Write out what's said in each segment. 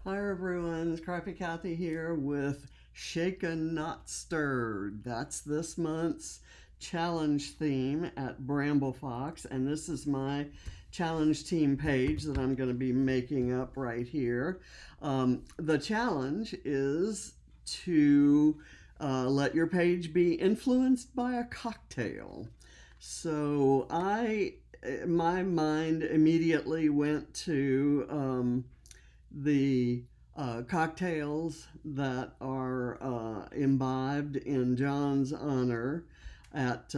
Hi everyone, Scrappy Kathy here with Shaken Not Stirred. That's this month's challenge theme at Bramble Fox, and this is my challenge team page that I'm going to be making up right here. The challenge is to let your page be influenced by a cocktail. So my mind immediately went to the cocktails that are imbibed in John's honor at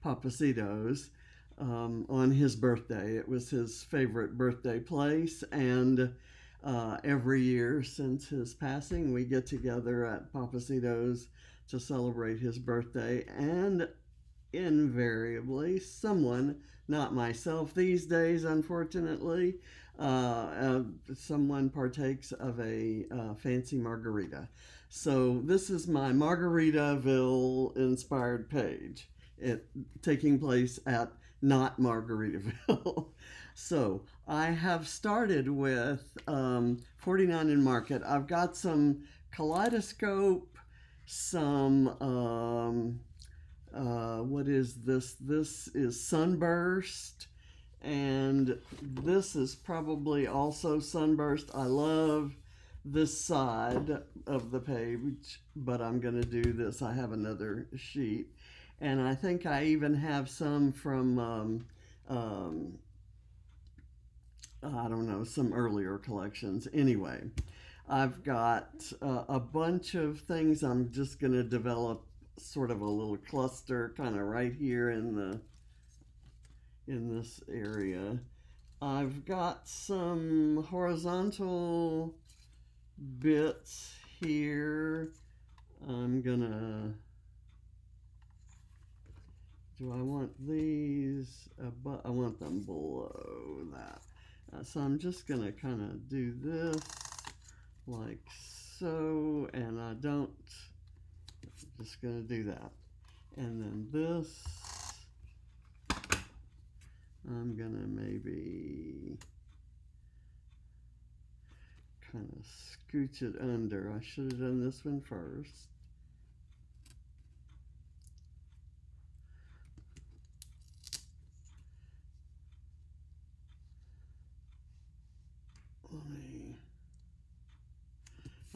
Pappasito's on his birthday. It was his favorite birthday place, and every year since his passing, we get together at Pappasito's to celebrate his birthday, and invariably someone, not myself these days unfortunately, someone partakes of a fancy margarita. So this is my Margaritaville inspired page, it taking place at not Margaritaville. So I have started with 49 in Market. I've got some kaleidoscope, some what is this? This is Sunburst, and this is probably also Sunburst. I love this side of the page, but I'm going to do this. I have another sheet, and I think I even have some from I don't know, some earlier collections. Anyway, I've got a bunch of things. I'm just going to develop sort of a little cluster kind of right here in this area. I've got some horizontal bits here. I'm gonna, do I want these above? I want them below that. So I'm just gonna kind of do this like so, and I don't, just gonna do that. And then this, I'm gonna maybe kind of scooch it under. I should have done this one first.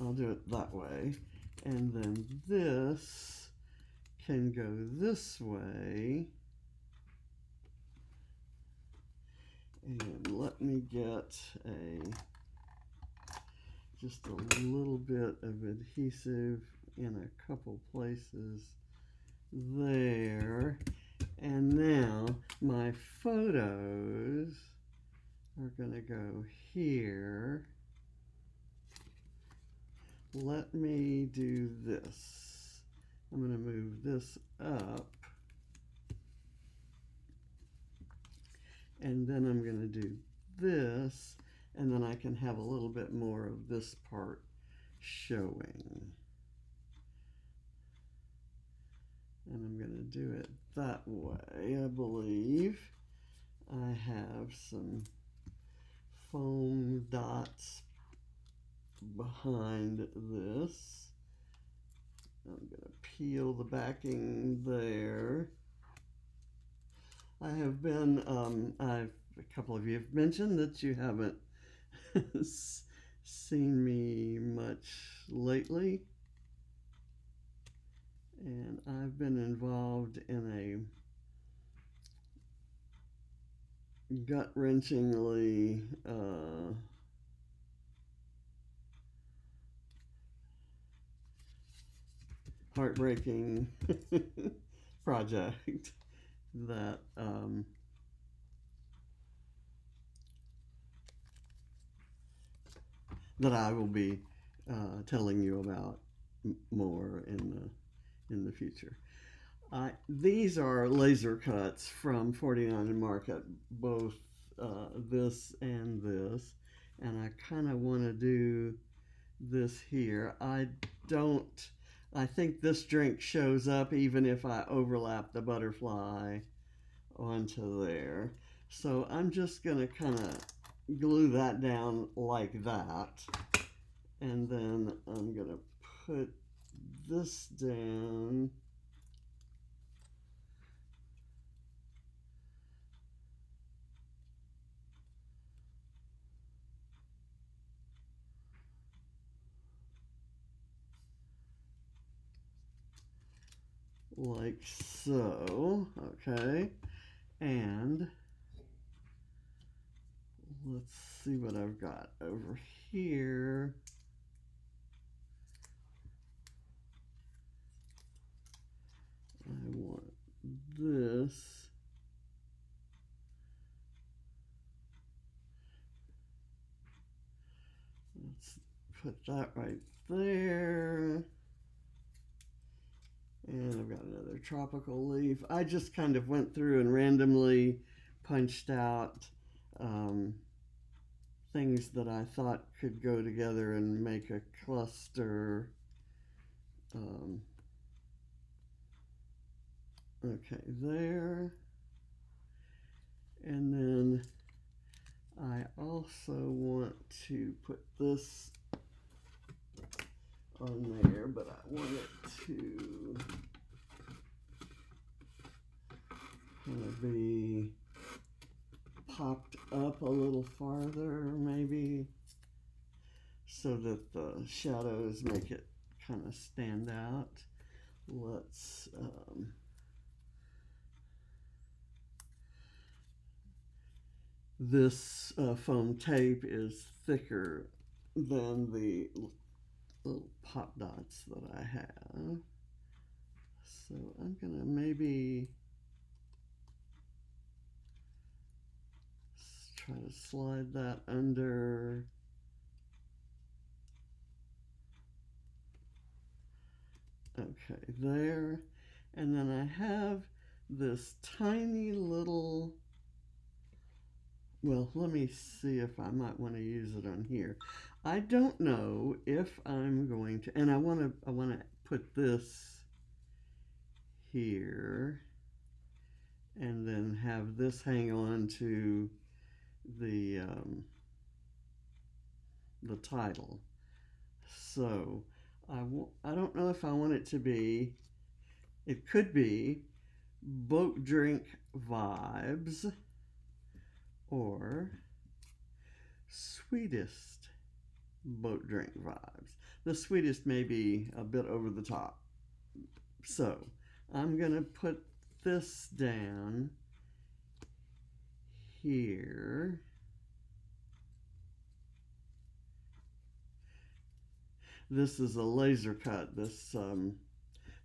I'll do it that way. And then this can go this way. And let me get just a little bit of adhesive in a couple places there. And now my photos are gonna go here. Let me do this. I'm gonna move this up. And then I'm going to do this, and then I can have a little bit more of this part showing. And I'm going to do it that way, I believe. I have some foam dots behind this. I'm going to peel the backing there. I have been, a couple of you have mentioned that you haven't seen me much lately. And I've been involved in a gut-wrenchingly heartbreaking project that that I will be telling you about more in the future. These are laser cuts from 49 and Market, both this and this, and I kind of want to do this here. I think this drink shows up even if I overlap the butterfly onto there. So I'm just going to kind of glue that down like that. And then I'm going to put this down. Like so, okay, and let's see what I've got over here. I want this. Let's put that right there. And I've got another tropical leaf. I just kind of went through and randomly punched out things that I thought could go together and make a cluster. Okay, there. And then I also want to put this on there, but I want it to kind of be popped up a little farther, maybe, so that the shadows make it kind of stand out. Let's this foam tape is thicker than the little pop dots that I have, so I'm gonna maybe try to slide that under. Okay, there. And then I have this tiny little, well, let me see if I might want to use it on here. I don't know if I'm going to, and I want to put this here and then have this hang on to the title. So I don't know if I want it to be, it could be boat drink vibes or sweetest boat drink vibes. The sweetest may be a bit over the top. So I'm gonna put this down here. This is a laser cut,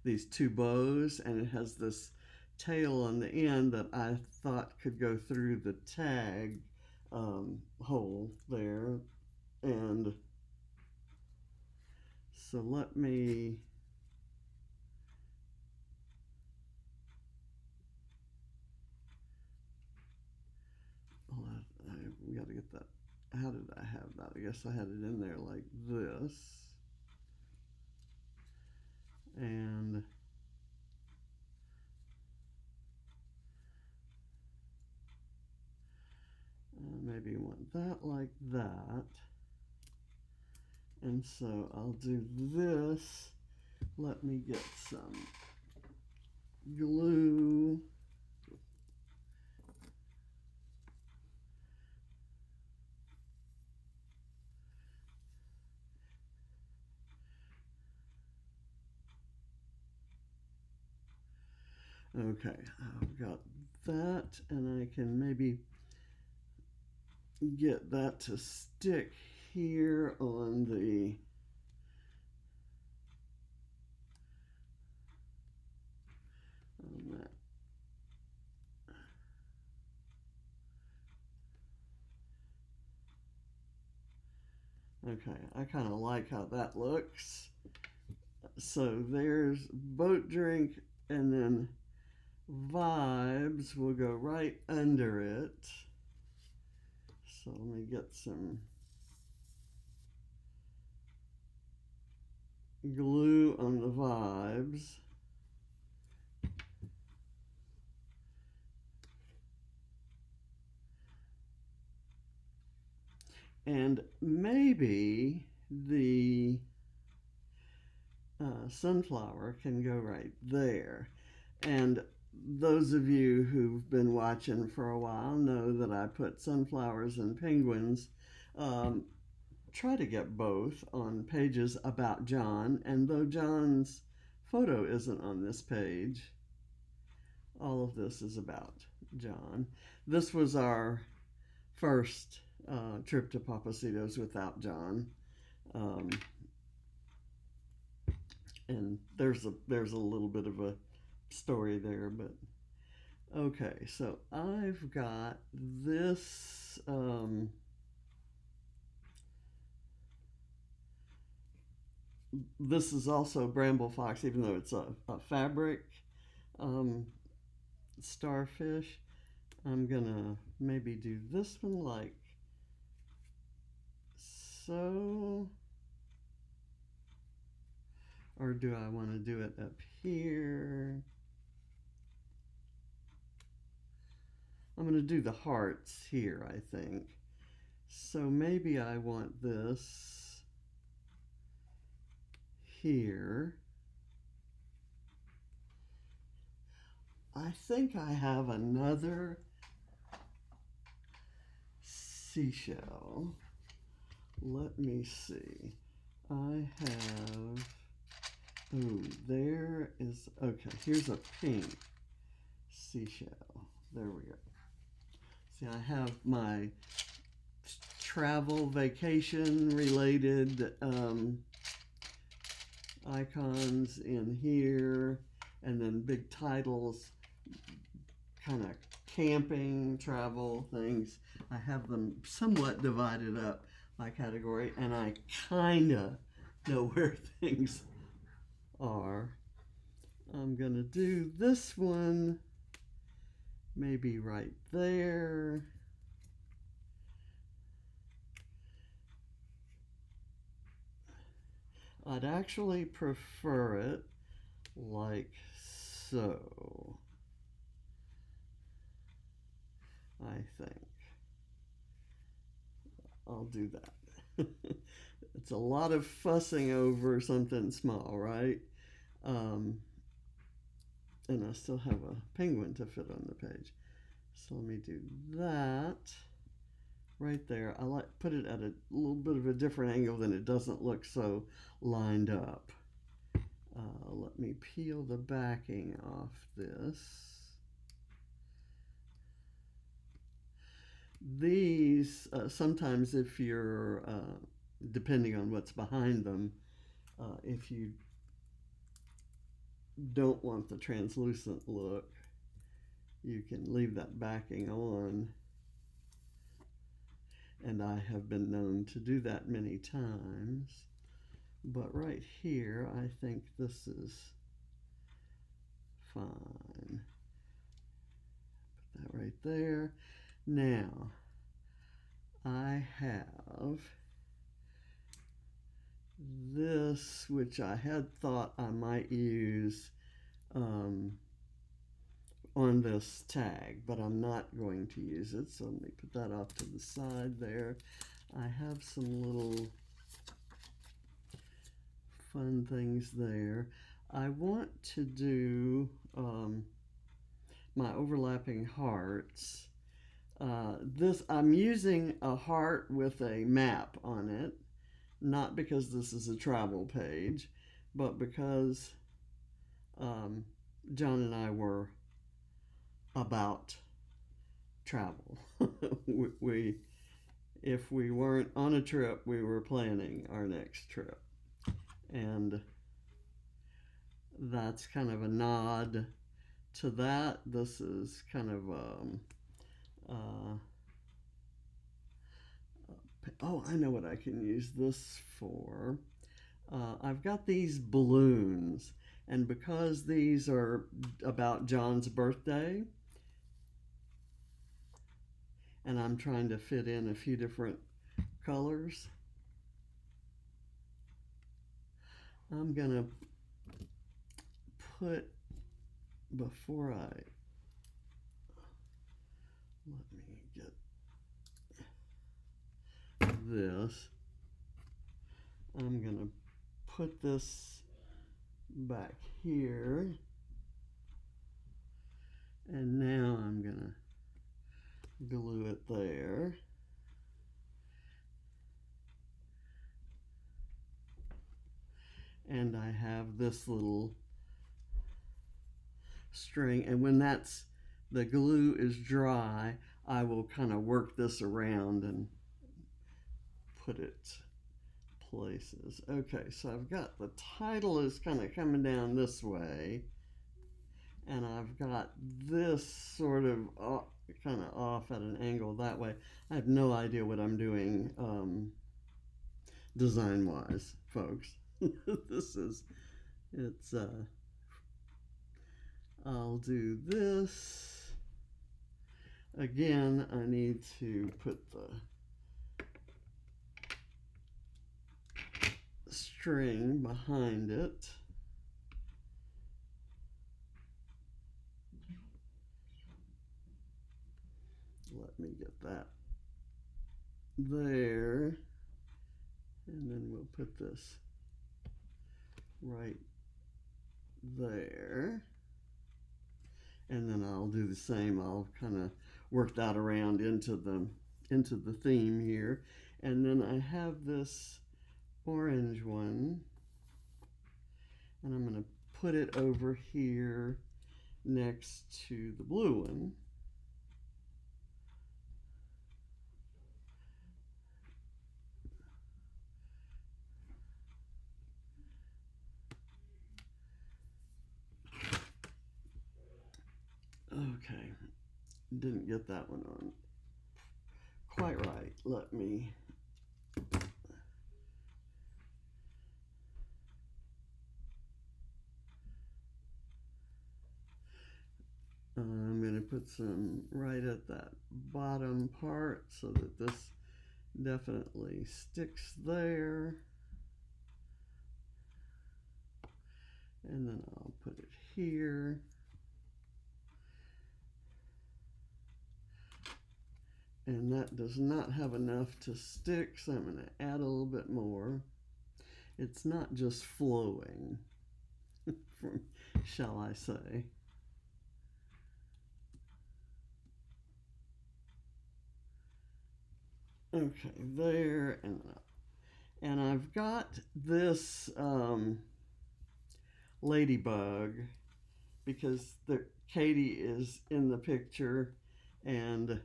these two bows, and it has this tail on the end that I thought could go through the tag hole there. And so let me we got to get that. How did I have that? I guess I had it in there like this. And maybe you want that like that. And so I'll do this. Let me get some glue. Okay, I've got that, and I can maybe get that to stick here on the that. Okay, I kind of like how that looks. So there's boat drink, and then vibes will go right under it. So let me get some glue on the vibes. And maybe the sunflower can go right there. And those of you who've been watching for a while know that I put sunflowers and penguins. Um, Try to get both on pages about John, and though John's photo isn't on this page, all of this is about John. This was our first trip to Pappasito's without John. Um, and there's a little bit of a story there, but okay, so I've got this this is also Bramble Fox, even though it's a fabric um, starfish. I'm gonna maybe do this one like so, or do I want to do it up here? I'm going to do the hearts here, I think. So maybe I want this here. I think I have another seashell. Let me see. I have, oh, there is, okay, here's a pink seashell. There we go. See, I have my travel vacation related icons in here, and then big titles, kind of camping, travel things. I have them somewhat divided up by category, and I kind of know where things are. I'm going to do this one maybe right there. I'd actually prefer it like so, I think. I'll do that. It's a lot of fussing over something small, right? And I still have a penguin to fit on the page. So let me do that right there. I like put it at a little bit of a different angle, then it doesn't look so lined up. Let me peel the backing off this. These, sometimes if you're, depending on what's behind them, if you don't want the translucent look, you can leave that backing on. And I have been known to do that many times. But right here, I think this is fine. Put that right there. Now, I have this, which I had thought I might use on this tag, but I'm not going to use it, so let me put that off to the side there. I have some little fun things there. I want to do my overlapping hearts. This, I'm using a heart with a map on it, not because this is a travel page, but because John and I were about travel. If we weren't on a trip, we were planning our next trip. And that's kind of a nod to that. This is kind of oh, I know what I can use this for. I've got these balloons, and because these are about John's birthday, and I'm trying to fit in a few different colors, I'm gonna put, before I, let me get this. I'm going to put this back here. And now I'm going to glue it there. And I have this little string, and when the glue is dry, I will kind of work this around and put it places. Okay, so I've got the title is kind of coming down this way, and I've got this sort of kind of off at an angle that way. I have no idea what I'm doing design wise, folks. I'll do this. Again, I need to put the string behind it. Let me get that there. And then we'll put this right there. And then I'll do the same. I'll kind of work that around into the theme here. And then I have this orange one, and I'm going to put it over here next to the blue one. Okay, didn't get that one on quite right. Let me I'm going to put some right at that bottom part so that this definitely sticks there. And then I'll put it here. And that does not have enough to stick, so I'm going to add a little bit more. It's not just flowing, shall I say. Okay, there and up. And I've got this ladybug because Katie is in the picture, and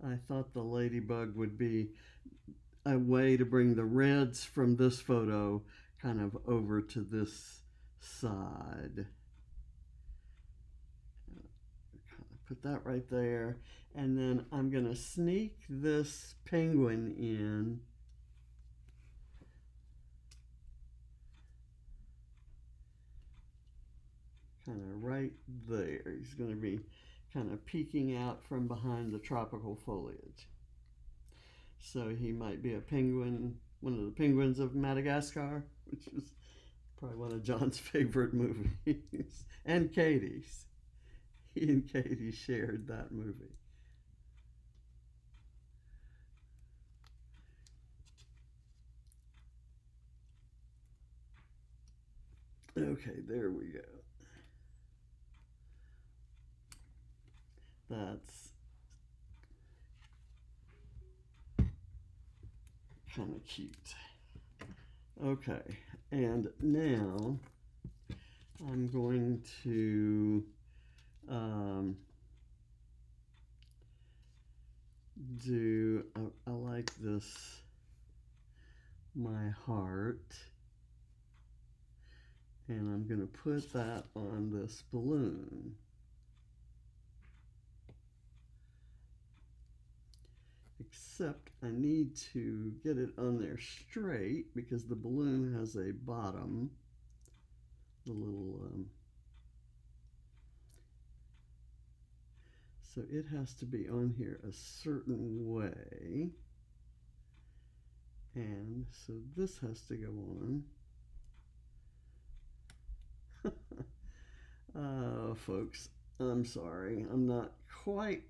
I thought the ladybug would be a way to bring the reds from this photo kind of over to this side. Put that right there, and then I'm going to sneak this penguin in. Kind of right there. He's going to be kind of peeking out from behind the tropical foliage. So he might be a penguin, one of the penguins of Madagascar, which is probably one of John's favorite movies, and Katie's. He and Katie shared that movie. Okay, there we go. That's kind of cute. Okay, and now I'm going to I like this, my heart, and I'm going to put that on this balloon. Except I need to get it on there straight because the balloon has a bottom, the little so it has to be on here a certain way, and so this has to go on. Folks, I'm sorry, I'm not quite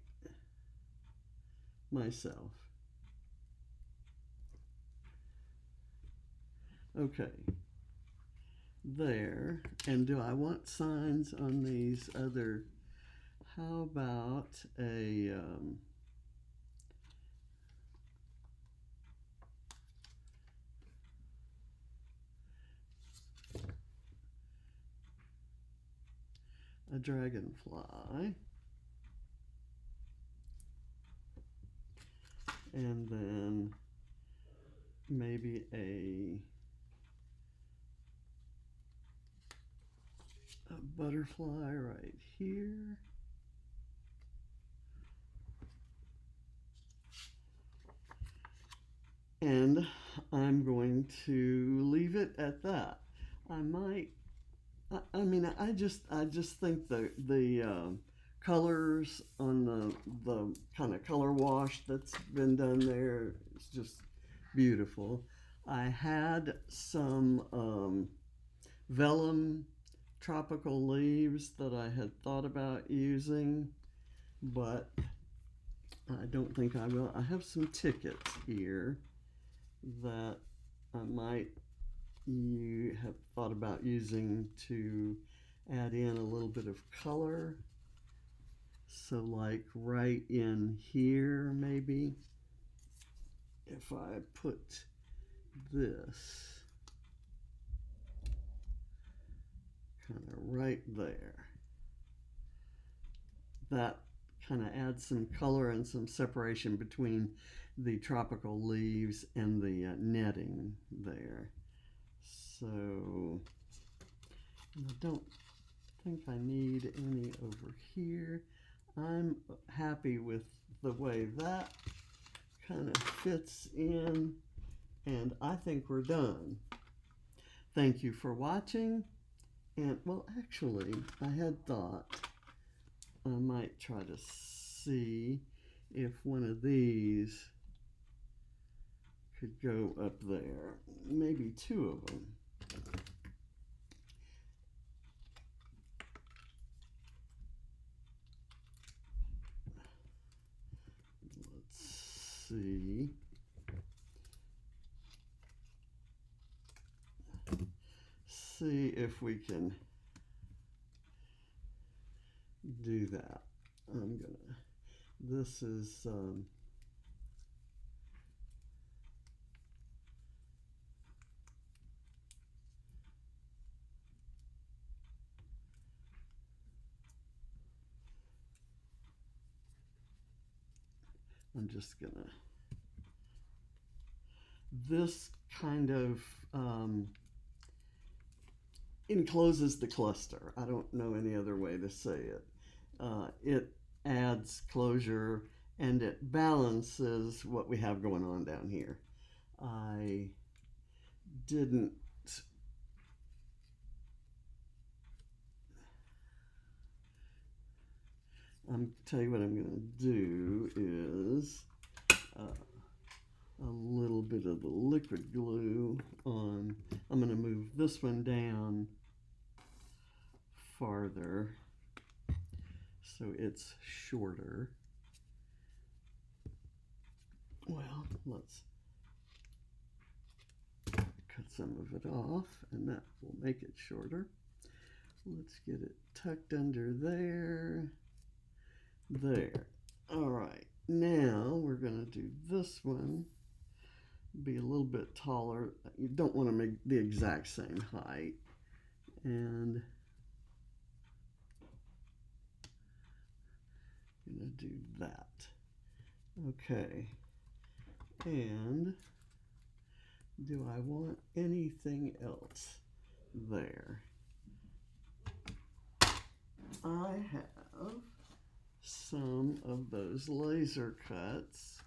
myself. Okay, there. And do I want signs on these other? How about a dragonfly, and then maybe a butterfly right here. And I'm going to leave it at that. I might. I mean, I just think the colors on the kind of color wash that's been done there is just beautiful. I had some vellum tropical leaves that I had thought about using, but I don't think I will. I have some tickets here that I might have thought about using to add in a little bit of color. So like right in here, maybe, if I put this kind of right there, that kind of adds some color and some separation between the tropical leaves and the netting there. So I don't think I need any over here. I'm happy with the way that kind of fits in, and I think we're done. Thank you for watching. And well, actually, I had thought I might try to see if one of these could go up there. Maybe two of them. Let's see. See if we can do that. This is I'm just gonna, this kind of encloses the cluster. I don't know any other way to say it. It adds closure and it balances what we have going on down here. I didn't tell you what I'm going to do is a little bit of the liquid glue on. I'm going to move this one down farther so it's shorter. Well, let's cut some of it off and that will make it shorter. Let's get it tucked under there. There. All right. Now we're going to do this one. Be a little bit taller. You don't want to make the exact same height. And I'm going to do that. Okay. And do I want anything else there? I have some of those laser cuts,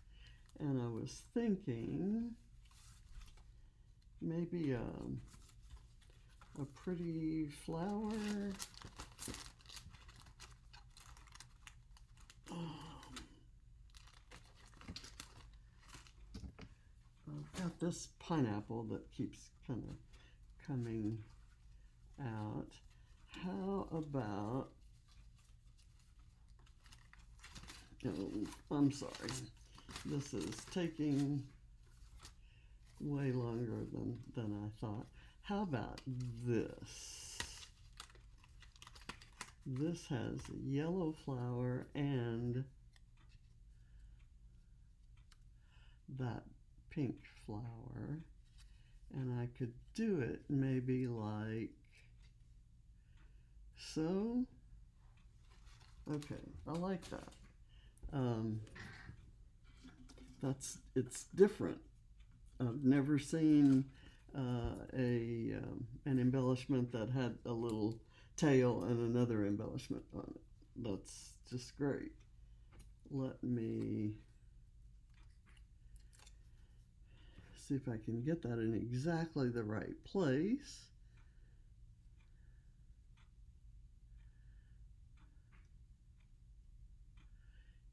and I was thinking maybe a pretty flower. I've got this pineapple that keeps kind of coming out. How about, oh, I'm sorry. This is taking way longer than I thought. How about this? This has yellow flower and that pink flower, and I could do it maybe like so. Okay, I like that. It's different. I've never seen an embellishment that had a little tail and another embellishment on it. That's just great. Let me see if I can get that in exactly the right place.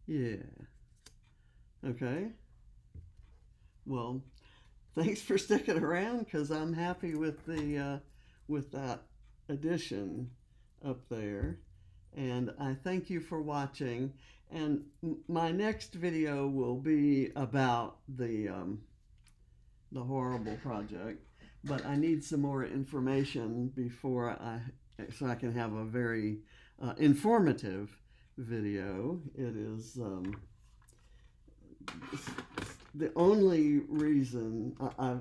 Yeah. Okay. Well, thanks for sticking around, because I'm happy with the with that addition up there, and I thank you for watching. And my next video will be about the horrible project, but I need some more information so I can have a very informative video. It is the only reason I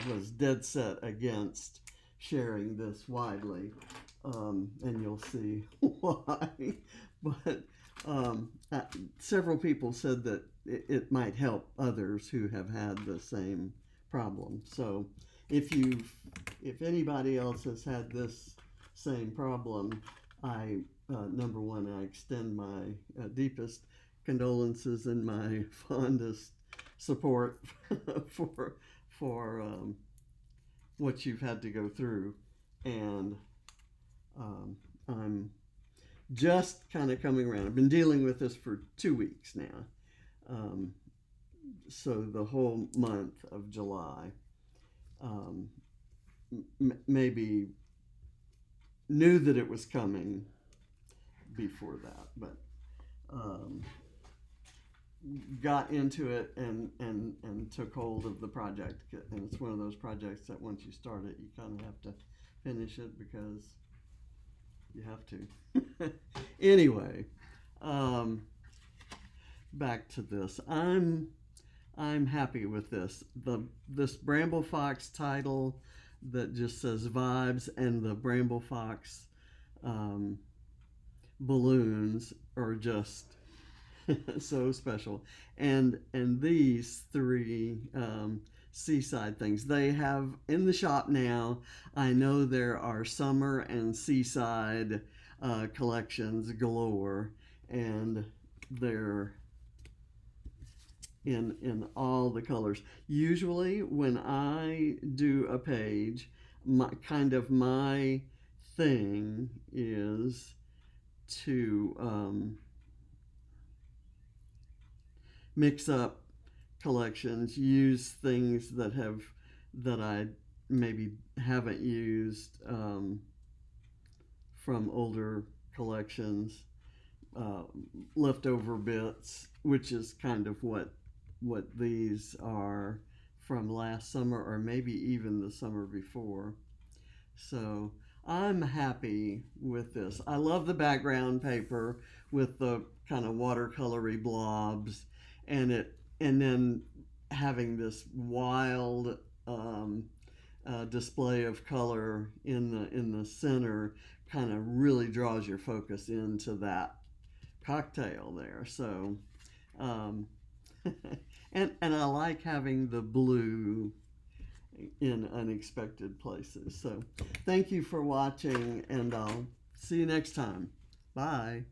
was dead set against sharing this widely, and you'll see why. But several people said that it might help others who have had the same problem. So if anybody else has had this same problem, number one, I extend my deepest condolences and my fondest support for what you've had to go through. And I'm just kind of coming around. I've been dealing with this for 2 weeks now. So the whole month of July, maybe knew that it was coming before that, but got into it and took hold of the project. And it's one of those projects that once you start it, you kind of have to finish it because you have to. Anyway, back to this. I'm happy with this. This Bramble Fox title that just says vibes, and the Bramble Fox balloons are just so special. And these three seaside things they have in the shop now. I know there are summer and seaside collections galore, and they're in all the colors. Usually when I do a page, my thing is to mix up collections, use things that I maybe haven't used from older collections, leftover bits, which is kind of what these are from last summer, or maybe even the summer before. So I'm happy with this. I love the background paper with the kind of watercolory blobs, and then having this wild display of color in the center kind of really draws your focus into that cocktail there. So and I like having the blue in unexpected places. So thank you for watching, and I'll see you next time. Bye.